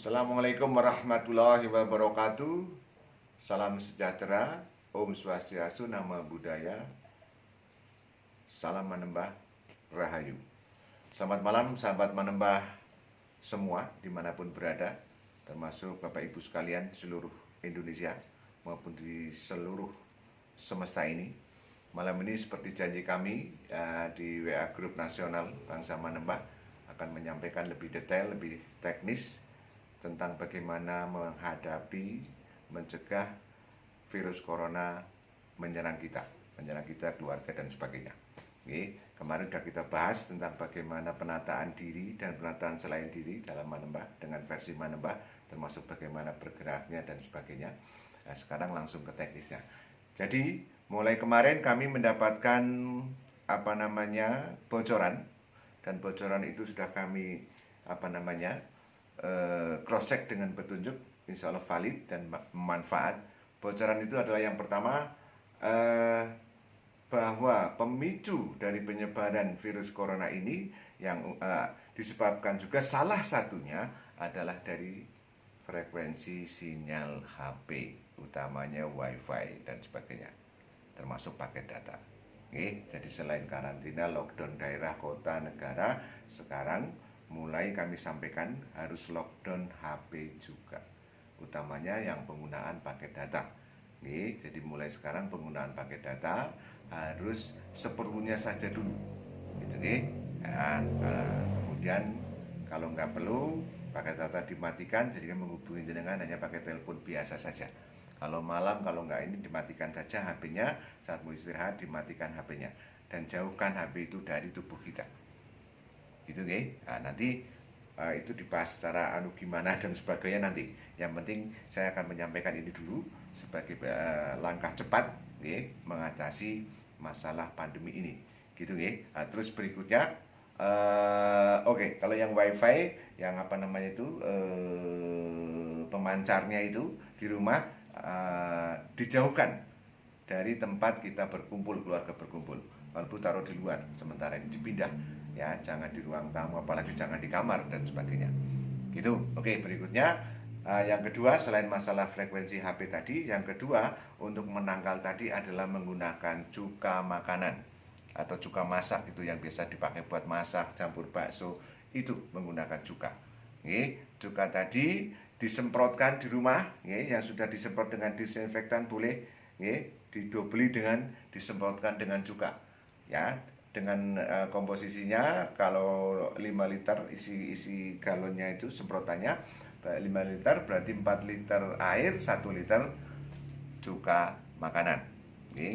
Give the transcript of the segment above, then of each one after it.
Assalamualaikum warahmatullahi wabarakatuh. Salam sejahtera, Om Swastiastu, Namo Buddhaya, Salam Manembah, Rahayu. Selamat malam sahabat Manembah semua dimanapun berada, termasuk Bapak Ibu sekalian di seluruh Indonesia maupun di seluruh semesta ini. Malam ini seperti janji kami di WA Grup Nasional Bangsa Manembah akan menyampaikan lebih detail, lebih teknis tentang bagaimana menghadapi, mencegah virus corona menyerang kita, keluarga dan sebagainya. Oke, kemarin sudah kita bahas tentang bagaimana penataan diri dan penataan selain diri dalam Manembah dengan versi Manembah, termasuk bagaimana bergeraknya dan sebagainya. Nah, sekarang langsung ke teknisnya. Jadi mulai kemarin kami mendapatkan bocoran, dan bocoran itu sudah kami cross check dengan petunjuk, insya Allah valid dan bermanfaat. Bocoran itu adalah yang pertama, bahwa pemicu dari penyebaran virus corona ini yang disebabkan juga salah satunya adalah dari frekuensi sinyal HP, utamanya wifi dan sebagainya, termasuk paket data. Oke, jadi selain karantina, lockdown daerah, kota, negara, sekarang mulai kami sampaikan harus lockdown HP juga, utamanya yang penggunaan paket data. Oke, jadi mulai sekarang penggunaan paket data harus seperlunya saja dulu, gitu, oke? Nah, kemudian kalau nggak perlu paket data dimatikan, jadi menghubungi jenengan hanya pakai telepon biasa saja. Kalau malam, kalau nggak ini dimatikan saja HP-nya, saat mau istirahat dimatikan HP-nya, dan jauhkan HP itu dari tubuh kita, gitu, oke? Nah, nanti itu dibahas secara gimana dan sebagainya nanti. Yang penting saya akan menyampaikan ini dulu sebagai langkah cepat, oke, mengatasi masalah pandemi ini, gitu, oke? Nah, terus berikutnya, oke, kalau yang wifi, yang pemancarnya itu di rumah, dijauhkan dari tempat kita berkumpul, keluarga berkumpul. Kalau taruh di luar, sementara ini dipindah, ya, jangan di ruang tamu, apalagi jangan di kamar dan sebagainya, gitu. Oke, berikutnya, yang kedua, selain masalah frekuensi HP tadi, yang kedua untuk menangkal tadi adalah menggunakan cuka makanan atau cuka masak, itu yang biasa dipakai buat masak, campur bakso, itu menggunakan cuka. Oke, cuka tadi disemprotkan di rumah, yang sudah disemprot dengan disinfektan boleh, didobeli dengan disemprotkan dengan cuka, ya, dengan komposisinya. Kalau 5 liter isi galonnya itu semprotannya 5 liter, berarti 4 liter air, 1 liter cuka makanan.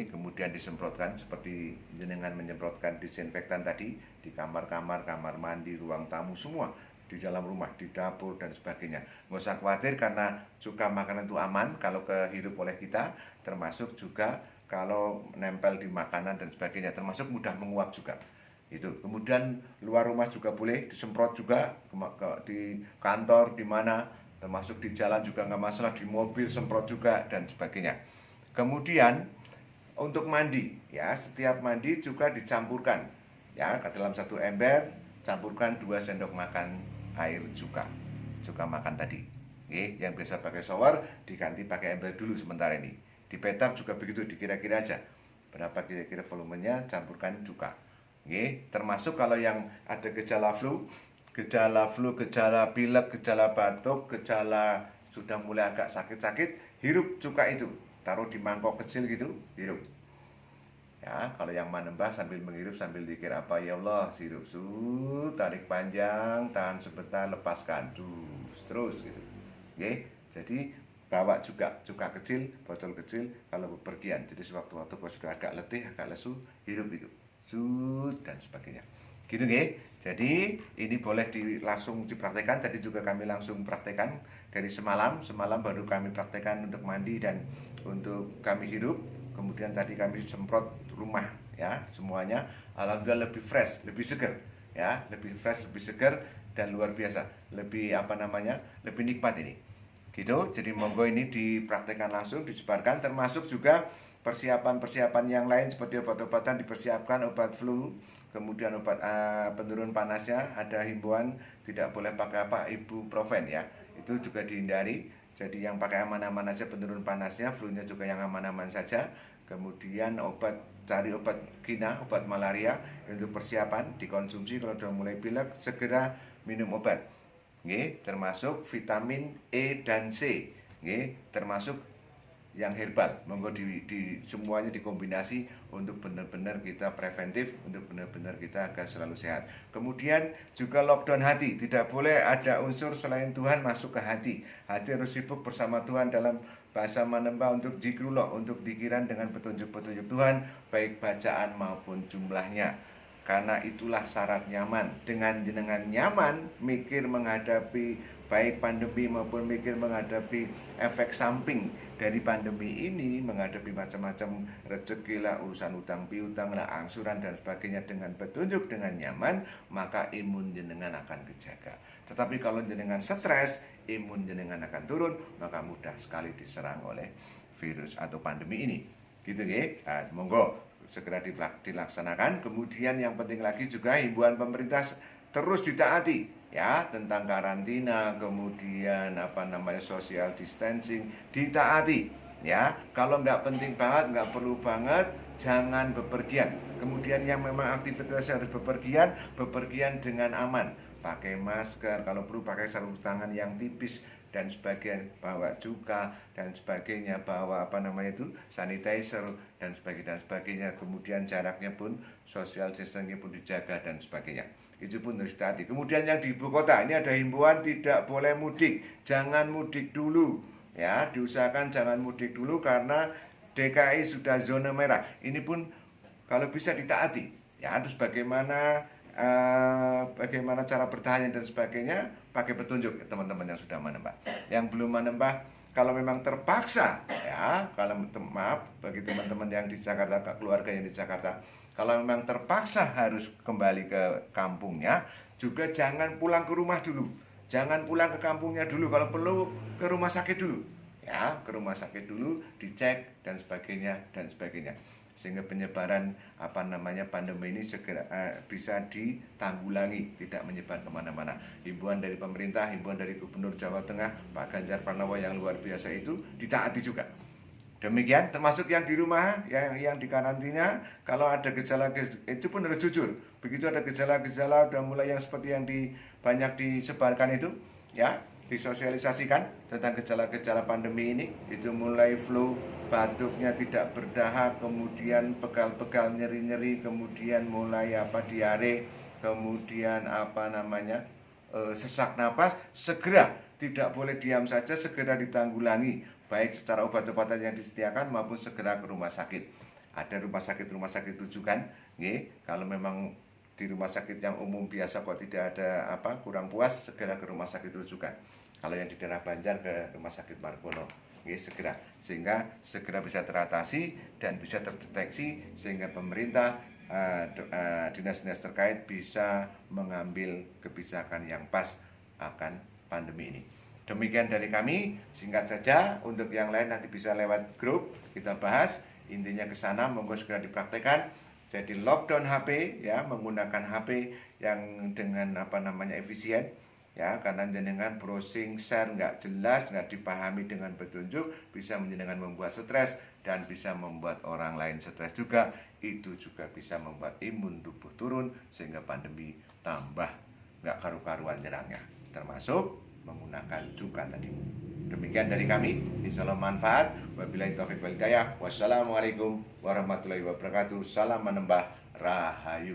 Kemudian disemprotkan seperti jenengan menyemprotkan disinfektan tadi di kamar-kamar, kamar mandi, ruang tamu, semua di dalam rumah, di dapur dan sebagainya. Nggak usah khawatir karena cuka makanan itu aman kalau kehirup oleh kita, termasuk juga kalau nempel di makanan dan sebagainya, termasuk mudah menguap juga. Itu. Kemudian luar rumah juga boleh disemprot juga, di kantor, di mana, termasuk di jalan juga nggak masalah, di mobil semprot juga dan sebagainya. Kemudian untuk mandi, ya, setiap mandi juga dicampurkan, ya, ke dalam satu ember, campurkan 2 sendok makan air cuka makan tadi. Yang biasa pakai shower diganti pakai ember dulu sementara ini. Di bathtub juga begitu, dikira-kira aja berapa kira-kira volumenya, campurkan cuka. Termasuk kalau yang ada gejala flu, gejala pilek, gejala batuk, gejala sudah mulai agak sakit-sakit, hirup cuka itu, taruh di mangkok kecil gitu, hirup. Ya, kalau yang Manembah sambil menghirup sambil dikir apa, ya Allah, hirup, tarik panjang, tahan sebentar, lepaskan, terus gitu. Jadi bawa juga cuka kecil, botol kecil kalau bepergian. Jadi sewaktu-waktu kalau sudah agak letih, agak lesu, hirup itu, dan sebagainya. Gitu, Jadi ini boleh langsung dipraktekkan. Tadi juga kami langsung praktekkan dari semalam baru kami praktekkan untuk mandi dan untuk kami hirup. Kemudian tadi kami semprot rumah, ya, semuanya. Alhamdulillah lebih fresh, lebih segar, ya, lebih fresh, lebih segar dan luar biasa, lebih lebih nikmat ini, gitu. Jadi monggo ini dipraktekkan langsung, disebarkan, termasuk juga persiapan yang lain seperti obat-obatan dipersiapkan, obat flu, Kemudian obat penurun panasnya ada himbauan tidak boleh pakai ibuprofen ya. Itu juga dihindari. Jadi yang pakai aman-aman aja penurun panasnya, flu-nya juga yang aman-aman saja. Kemudian cari obat kina, obat malaria untuk persiapan dikonsumsi. Kalau sudah mulai pilek segera minum obat. Termasuk vitamin E dan C. Termasuk yang herbal, monggo semuanya dikombinasi untuk benar-benar kita preventif, untuk benar-benar kita agar selalu sehat. Kemudian juga lockdown hati, tidak boleh ada unsur selain Tuhan masuk ke hati. Hati harus sibuk bersama Tuhan dalam bahasa Manembah untuk zikrullah, untuk dikiran dengan petunjuk-petunjuk Tuhan, baik bacaan maupun jumlahnya. Karena itulah syarat nyaman. Dengan nyaman, mikir menghadapi baik pandemi maupun mikir menghadapi efek samping dari pandemi ini, menghadapi macam-macam rezeki lah, urusan utang piutang lah, angsuran dan sebagainya dengan petunjuk, dengan nyaman, maka imun jenengan akan kejaga. Tetapi kalau jenengan stres, imun jenengan akan turun, maka mudah sekali diserang oleh virus atau pandemi ini. Gitu ya. Monggo segera dilaksanakan. Kemudian yang penting lagi juga himbauan pemerintah terus ditaati ya, tentang karantina, kemudian social distancing ditaati ya. Kalau nggak penting banget, nggak perlu banget, jangan bepergian. Kemudian yang memang aktivitas harus bepergian dengan aman, pakai masker, kalau perlu pakai sarung tangan yang tipis dan sebagainya, bawa cuka dan sebagainya, bawa sanitizer dan sebagainya. Kemudian jaraknya pun, social distancing pun dijaga dan sebagainya. Itu pun harus ditaati. Kemudian yang di ibu kota ini ada himbauan tidak boleh mudik, jangan mudik dulu ya, diusahakan jangan mudik dulu karena DKI sudah zona merah. Ini pun kalau bisa ditaati ya. Terus bagaimana cara bertahan dan sebagainya, pakai petunjuk teman-teman yang sudah menembak. Yang belum menembak, kalau memang terpaksa ya, kalau maaf bagi teman-teman yang di Jakarta, keluarga yang di Jakarta, kalau memang terpaksa harus kembali ke kampungnya, juga jangan pulang ke rumah dulu. Jangan pulang ke kampungnya dulu, kalau perlu ke rumah sakit dulu. Ya, ke rumah sakit dulu, dicek dan sebagainya. Sehingga penyebaran pandemi ini segera bisa ditanggulangi, tidak menyebar kemana-mana. Himbauan dari pemerintah, himbauan dari Gubernur Jawa Tengah, Pak Ganjar Pranowo yang luar biasa itu ditaati juga. Demikian, termasuk yang di rumah, yang di karantina, kalau ada gejala itu pun harus jujur. Begitu ada gejala-gejala udah mulai yang seperti yang banyak disebarkan itu, ya, disosialisasikan tentang gejala-gejala pandemi ini, itu mulai flu, batuknya tidak berdahak, kemudian pegal-pegal, nyeri-nyeri, kemudian mulai diare, kemudian sesak napas, segera, tidak boleh diam saja, segera ditanggulangi, baik secara obat-obatan yang disediakan maupun segera ke rumah sakit. Ada rumah sakit rujukan, kalau memang di rumah sakit yang umum biasa kok tidak ada kurang puas, segera ke rumah sakit rujukan. Kalau yang di daerah Banjar ke rumah sakit Margono, segera, sehingga segera bisa teratasi dan bisa terdeteksi, sehingga pemerintah dinas-dinas terkait bisa mengambil kebijakan yang pas akan pandemi ini. Demikian dari kami, singkat saja. Untuk yang lain nanti bisa lewat grup kita bahas. Intinya ke sana, monggo segera dipraktekkan. Jadi lockdown HP ya, menggunakan HP yang dengan efisien ya, karena dengan browsing share nggak jelas, nggak dipahami dengan petunjuk, bisa menjadikan membuat stres dan bisa membuat orang lain stres juga. Itu juga bisa membuat imun tubuh turun sehingga pandemi tambah nggak karu-karuan nyerangnya, termasuk menggunakan cuka tadi. Demikian dari kami, insyaallah manfaat. Wabillahi taufiq wal hidayah. Wassalamualaikum warahmatullahi wabarakatuh. Salam Manembah, Rahayu.